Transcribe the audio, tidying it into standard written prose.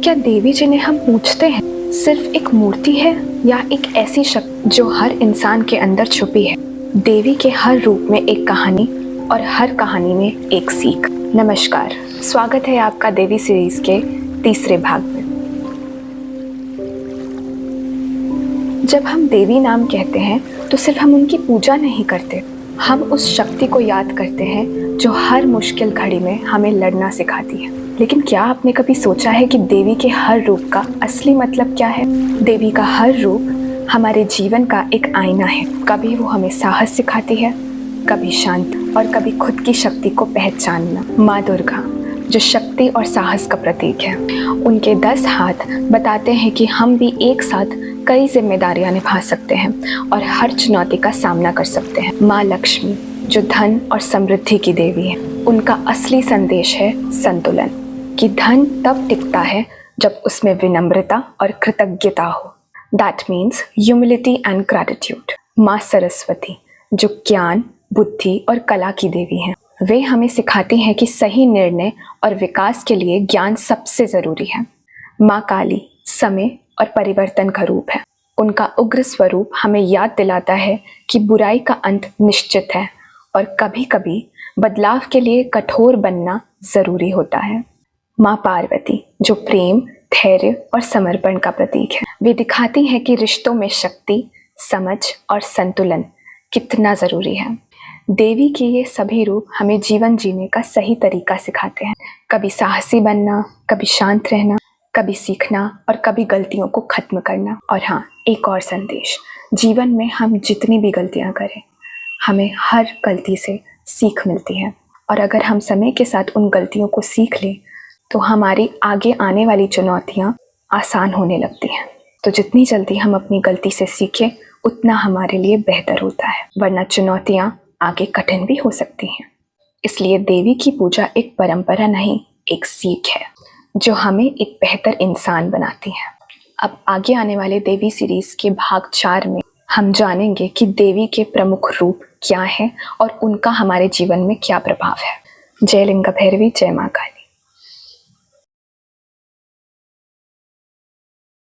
क्या देवी जिन्हें हम पूजते हैं सिर्फ एक मूर्ति है या एक ऐसी शक्ति जो हर इंसान के अंदर छुपी है? देवी के हर रूप में एक कहानी और हर कहानी में एक सीख। नमस्कार, स्वागत है आपका देवी सीरीज के तीसरे भाग में। जब हम देवी नाम कहते हैं तो सिर्फ हम उनकी पूजा नहीं करते, हम उस शक्ति को याद करते हैं जो हर मुश्किल घड़ी में हमें लड़ना सिखाती है। लेकिन क्या आपने कभी सोचा है कि देवी के हर रूप का असली मतलब क्या है? देवी का हर रूप हमारे जीवन का एक आईना है। कभी वो हमें साहस सिखाती है, कभी शांति और कभी खुद की शक्ति को पहचानना। माँ दुर्गा जो शक्ति और साहस का प्रतीक है, उनके 10 हाथ बताते हैं कि हम भी एक साथ कई जिम्मेदारियां निभा सकते हैं और हर चुनौती का सामना कर सकते हैं। माँ लक्ष्मी जो धन और समृद्धि की देवी है, उनका असली संदेश है संतुलन, कि धन तब टिकता है जब उसमें विनम्रता और कृतज्ञता हो। That means humility and gratitude. माँ सरस्वती जो ज्ञान, बुद्धि और कला की देवी हैं, वे हमें सिखाती हैं कि सही निर्णय और विकास के लिए ज्ञान सबसे जरूरी है। माँ काली समय और परिवर्तन का रूप है। उनका उग्र स्वरूप हमें याद दिलाता है कि बुराई का अंत निश्चित है और कभी कभी बदलाव के लिए कठोर बनना जरूरी होता है। माँ पार्वती जो प्रेम, धैर्य और समर्पण का प्रतीक है। वे दिखाती हैं कि रिश्तों में शक्ति, समझ और संतुलन कितना जरूरी है। देवी के ये सभी रूप हमें जीवन जीने का सही तरीका सिखाते हैं। कभी साहसी बनना, कभी शांत रहना, कभी सीखना और कभी गलतियों को खत्म करना। और हाँ, एक और संदेश, जीवन में हम जितनी भी गलतियां करें, हमें हर गलती से सीख मिलती है और अगर हम समय के साथ उन गलतियों को सीख लें तो हमारी आगे आने वाली चुनौतियां आसान होने लगती हैं। तो जितनी जल्दी हम अपनी गलती से सीखें उतना हमारे लिए बेहतर होता है, वरना चुनौतियां आगे कठिन भी हो सकती हैं। इसलिए देवी की पूजा एक परंपरा नहीं, एक सीख है जो हमें एक बेहतर इंसान बनाती है। अब आगे आने वाले देवी सीरीज के भाग 4 में हम जानेंगे कि देवी के प्रमुख रूप क्या हैं और उनका हमारे जीवन में क्या प्रभाव है। जय लिंगा भैरवी, जय माँ काली।